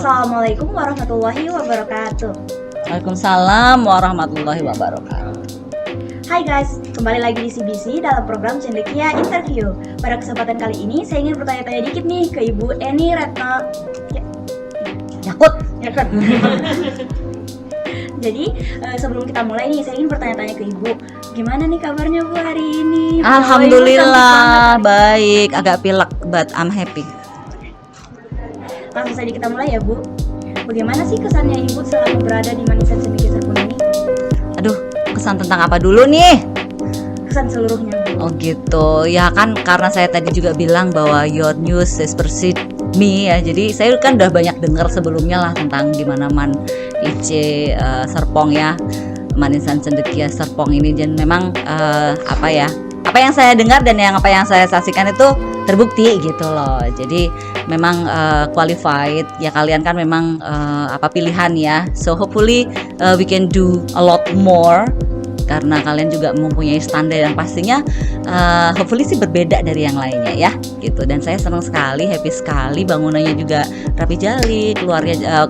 Assalamualaikum warahmatullahi wabarakatuh. Waalaikumsalam warahmatullahi wabarakatuh. Hai guys, kembali lagi di CBC dalam program Cendekia Interview. Pada kesempatan kali ini saya ingin bertanya-tanya dikit nih ke Ibu Eni Retno Yakut. Jadi sebelum kita mulai nih, saya ingin bertanya-tanya ke Ibu, gimana nih kabarnya Bu hari ini? Alhamdulillah baik, agak pilek but I'm happy. Langsung saja kita mulai ya Bu. Bagaimana sih kesannya Ibu selama berada di Manisan Cendekia Serpong ini? Aduh, kesan tentang apa dulu nih? Kesan seluruhnya Bu. Oh gitu, ya kan karena saya tadi juga bilang bahwa your news is precede me ya. Jadi saya kan udah banyak dengar sebelumnya lah tentang gimana IC Serpong ya, Manisan Cendekia Serpong ini. Dan memang apa yang saya dengar dan apa yang saya saksikan itu terbukti gitu loh. Jadi memang qualified ya, kalian kan memang pilihan ya. So hopefully we can do a lot more karena kalian juga mempunyai standar yang pastinya hopefully sih berbeda dari yang lainnya ya gitu. Dan saya senang sekali, happy sekali, bangunannya juga rapi jali, keluarnya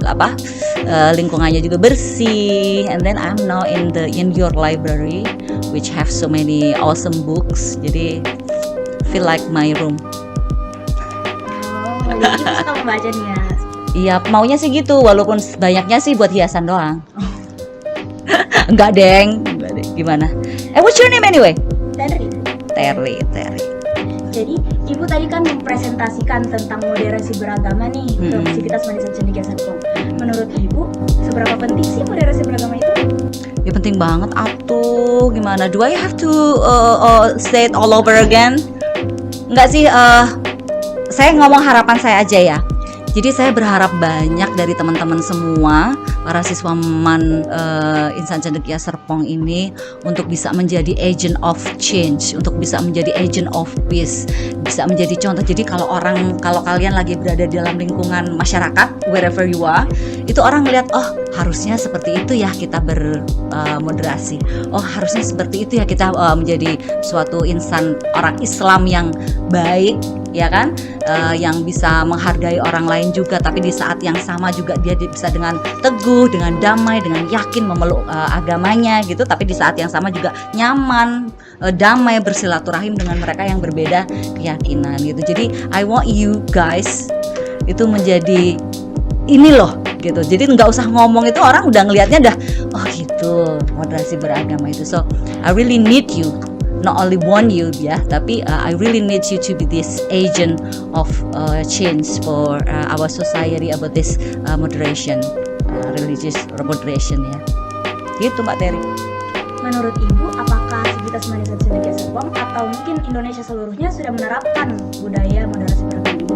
lingkungannya juga bersih. And then I'm now in your library which have so many awesome books. Jadi feel like my room. Oh, jadi Ibu suka membaca nih ya? Iya, maunya sih gitu, walaupun banyaknya sih buat hiasan doang. Enggak deng, gimana? What's your name anyway? Terry. Jadi Ibu tadi kan mempresentasikan tentang moderasi beragama nih untuk Sivitas Manisan Cendekia Serpong. Menurut Ibu, seberapa penting sih moderasi beragama itu? Ya penting banget atuh. Gimana? Do I have to say it all over again? Enggak sih, saya ngomong harapan saya aja ya. Jadi saya berharap banyak dari teman-teman semua para siswa Insan Cendekia Serpong ini untuk bisa menjadi agent of change, untuk bisa menjadi agent of peace, bisa menjadi contoh. Jadi kalau kalian lagi berada di dalam lingkungan masyarakat, wherever you are, itu orang ngelihat, oh harusnya seperti itu ya kita bermoderasi, oh harusnya seperti itu ya kita menjadi suatu insan orang Islam yang baik, ya kan, yang bisa menghargai orang lain juga, tapi di saat yang sama juga dia bisa dengan teguh, dengan damai, dengan yakin memeluk agamanya gitu, tapi di saat yang sama juga nyaman, damai, bersilaturahim dengan mereka yang berbeda keyakinan gitu. Jadi I want you guys itu menjadi ini loh gitu. Jadi nggak usah ngomong itu orang udah ngelihatnya dah, oh gitu moderasi beragama itu. So I really need you, not only want you ya, tapi I really need you to be this agent of change for our society about this moderation, religious moderation ya. Gitu Mbak Terry. Menurut Ibu, apakah Sivitas Manisan Cendekia Serpong atau mungkin Indonesia seluruhnya sudah menerapkan budaya moderasi beragama ini?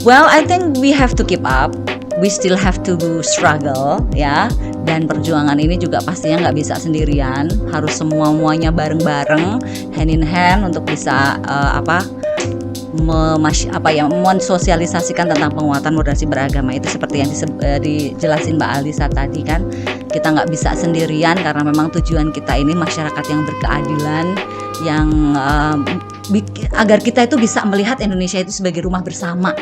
Well, I think we have to keep up. We still have to struggle ya, dan perjuangan ini juga pastinya nggak bisa sendirian, harus semuanya bareng-bareng, hand in hand untuk bisa mensosialisasikan tentang penguatan moderasi beragama itu seperti yang dijelasin Mbak Alisa tadi kan. Kita nggak bisa sendirian karena memang tujuan kita ini masyarakat yang berkeadilan, yang agar kita itu bisa melihat Indonesia itu sebagai rumah bersama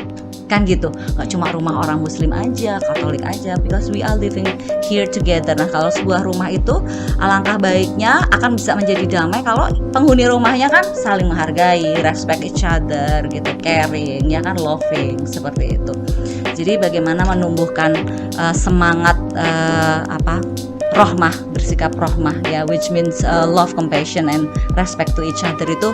kan gitu, nggak cuma rumah orang Muslim aja, Katolik aja, because we are living here together. Nah kalau sebuah rumah itu alangkah baiknya akan bisa menjadi damai kalau penghuni rumahnya kan saling menghargai, respect each other gitu, caring ya kan, loving seperti itu. Jadi bagaimana menumbuhkan semangat rohmah, bersikap rohmah ya, which means love, compassion and respect to each other itu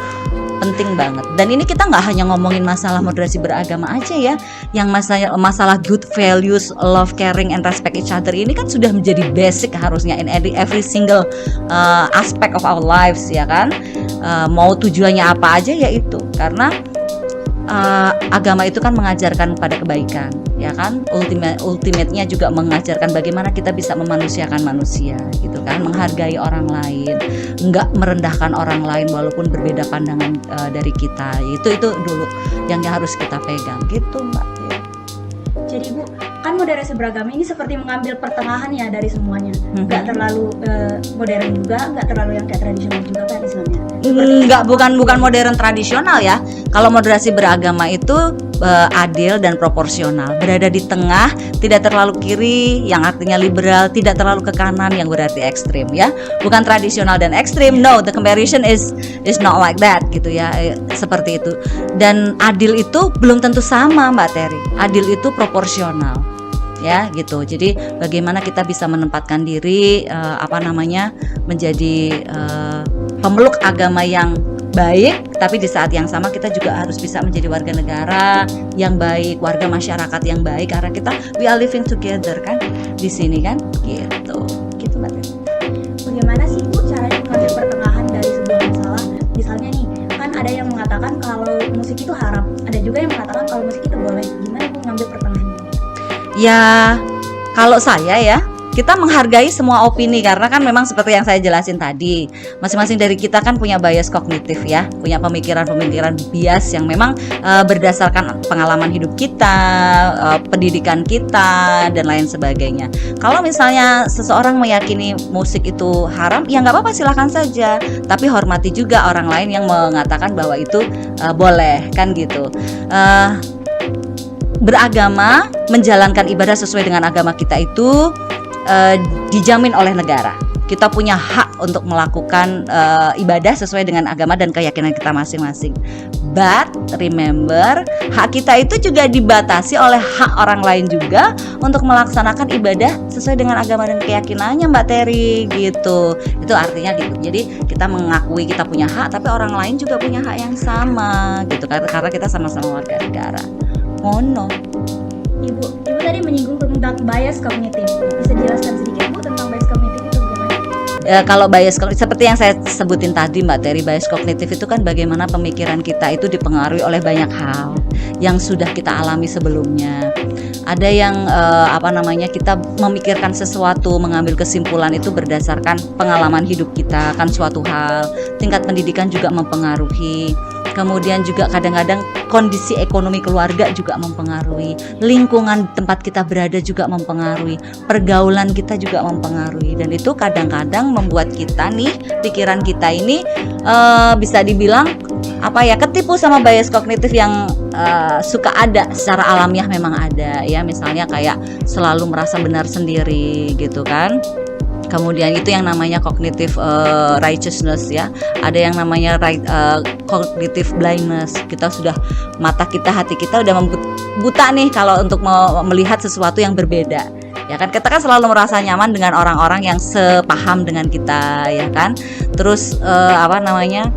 penting banget. Dan ini kita nggak hanya ngomongin masalah moderasi beragama aja ya, yang masalah good values, love, caring and respect each other ini kan sudah menjadi basic harusnya in every single aspect of our lives ya kan. Mau tujuannya apa aja ya itu, karena agama itu kan mengajarkan pada kebaikan ya kan, ultimate-nya juga mengajarkan bagaimana kita bisa memanusiakan manusia gitu kan, menghargai orang lain, enggak merendahkan orang lain walaupun berbeda pandangan dari kita. Itu dulu yang harus kita pegang gitu Mbak. Jadi Bu, kan moderasi beragama ini seperti mengambil pertengahan ya dari semuanya, nggak terlalu modern juga, nggak terlalu yang kayak tradisional juga kan Islamnya. Bukan modern tradisional ya. Kalau moderasi beragama itu adil dan proporsional, berada di tengah, tidak terlalu kiri yang artinya liberal, tidak terlalu ke kanan yang berarti ekstrim ya. Bukan tradisional dan ekstrim, no, the comparison is not like that gitu ya, seperti itu. Dan adil itu belum tentu sama Mbak Terry, adil itu proporsional ya gitu. Jadi bagaimana kita bisa menempatkan diri menjadi pemeluk agama yang baik, tapi di saat yang sama kita juga harus bisa menjadi warga negara yang baik, warga masyarakat yang baik, karena kita we are living together kan di sini kan gitu Mbak Terry. Bagaimana sih Bu caranya mengambil pertengahan dari sebuah masalah? Misalnya nih, kan ada yang mengatakan kalau musik itu haram, ada juga yang mengatakan kalau musik itu boleh. Gimana Bu mengambil pertengahan? Ya, kalau saya ya, kita menghargai semua opini karena kan memang seperti yang saya jelasin tadi, masing-masing dari kita kan punya bias kognitif ya, punya pemikiran-pemikiran bias yang memang berdasarkan pengalaman hidup kita, pendidikan kita dan lain sebagainya. Kalau misalnya seseorang meyakini musik itu haram, ya nggak apa-apa, silakan saja. Tapi hormati juga orang lain yang mengatakan bahwa itu boleh kan gitu. Beragama, menjalankan ibadah sesuai dengan agama kita itu dijamin oleh negara. Kita punya hak untuk melakukan ibadah sesuai dengan agama dan keyakinan kita masing-masing. But remember, hak kita itu juga dibatasi oleh hak orang lain juga untuk melaksanakan ibadah sesuai dengan agama dan keyakinannya Mbak Terry gitu. Itu artinya gitu. Jadi kita mengakui kita punya hak, tapi orang lain juga punya hak yang sama gitu, karena kita sama-sama warga negara. Mono. Ibu tadi menyinggung tentang bias kognitif. Bisa jelaskan sedikit Bu tentang bias kognitif itu bagaimana? Kalau bias kognitif, seperti yang saya sebutin tadi Mbak Terry, bias kognitif itu kan bagaimana pemikiran kita itu dipengaruhi oleh banyak hal yang sudah kita alami sebelumnya. Ada yang kita memikirkan sesuatu, mengambil kesimpulan itu berdasarkan pengalaman hidup kita kan suatu hal. Tingkat pendidikan juga mempengaruhi. Kemudian juga kadang-kadang kondisi ekonomi keluarga juga mempengaruhi, lingkungan tempat kita berada juga mempengaruhi, pergaulan kita juga mempengaruhi, dan itu kadang-kadang membuat kita nih, pikiran kita ini bisa dibilang ketipu sama bias kognitif yang suka ada secara alamiah, memang ada ya, misalnya kayak selalu merasa benar sendiri gitu kan. Kemudian itu yang namanya cognitive righteousness ya. Ada yang namanya cognitive blindness. Kita sudah, mata kita, hati kita udah buta nih kalau untuk melihat sesuatu yang berbeda. Ya kan, kita kan selalu merasa nyaman dengan orang-orang yang sepaham dengan kita ya kan. Terus orang-orang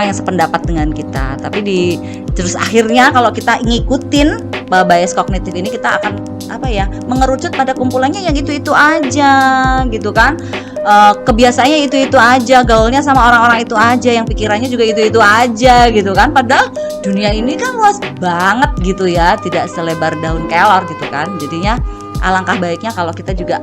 yang sependapat dengan kita. Tapi terus akhirnya kalau kita ngikutin bias kognitif ini, kita akan mengerucut pada kumpulannya yang itu aja gitu kan. Kebiasaannya itu aja, gaulnya sama orang-orang itu aja, yang pikirannya juga itu aja gitu kan. Padahal dunia ini kan luas banget gitu ya, tidak selebar daun kelor gitu kan. Jadinya alangkah baiknya kalau kita juga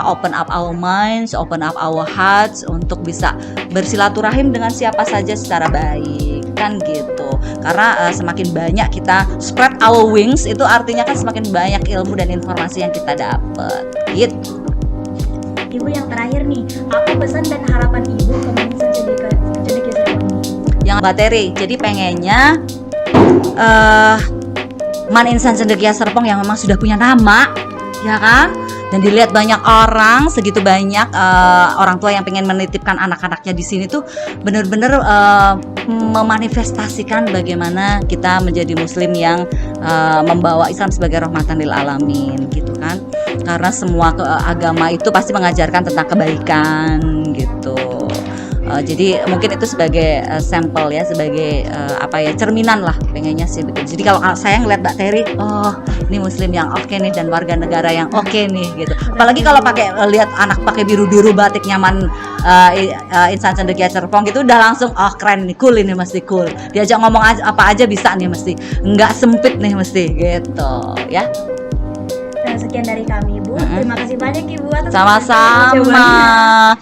open up our minds, open up our hearts untuk bisa bersilaturahim dengan siapa saja secara baik kan gitu. Karena semakin banyak kita spread our wings, itu artinya kan semakin banyak ilmu dan informasi yang kita dapat gitu. Ibu, yang terakhir nih, apa pesan dan harapan Ibu ke Man Insan Cendekia Serpong ini? Yang Mbak Terry, jadi pengennya Man Insan Cendekia Serpong yang memang sudah punya nama ya kan, dan dilihat banyak orang, segitu banyak orang tua yang pengen menitipkan anak-anaknya di sini tuh benar-benar memanifestasikan bagaimana kita menjadi muslim yang membawa Islam sebagai rahmatan lil alamin gitu kan. Karena semua agama itu pasti mengajarkan tentang kebaikan gitu. Jadi mungkin itu sebagai sampel ya, sebagai cerminan lah pengennya sih begitu. Jadi kalau saya ngeliat Mbak Terry, oh ini muslim yang oke nih dan warga negara yang oke nih gitu. Apalagi kalau lihat anak pakai biru-biru batik nyaman Insan Cendekia Serpong gitu, udah langsung keren nih, cool ini, mesti cool. Diajak ngomong apa aja bisa nih, mesti nggak sempit nih mesti gitu ya. Sekian dari kami, Bu. Terima kasih banyak Ibu atas sama-sama.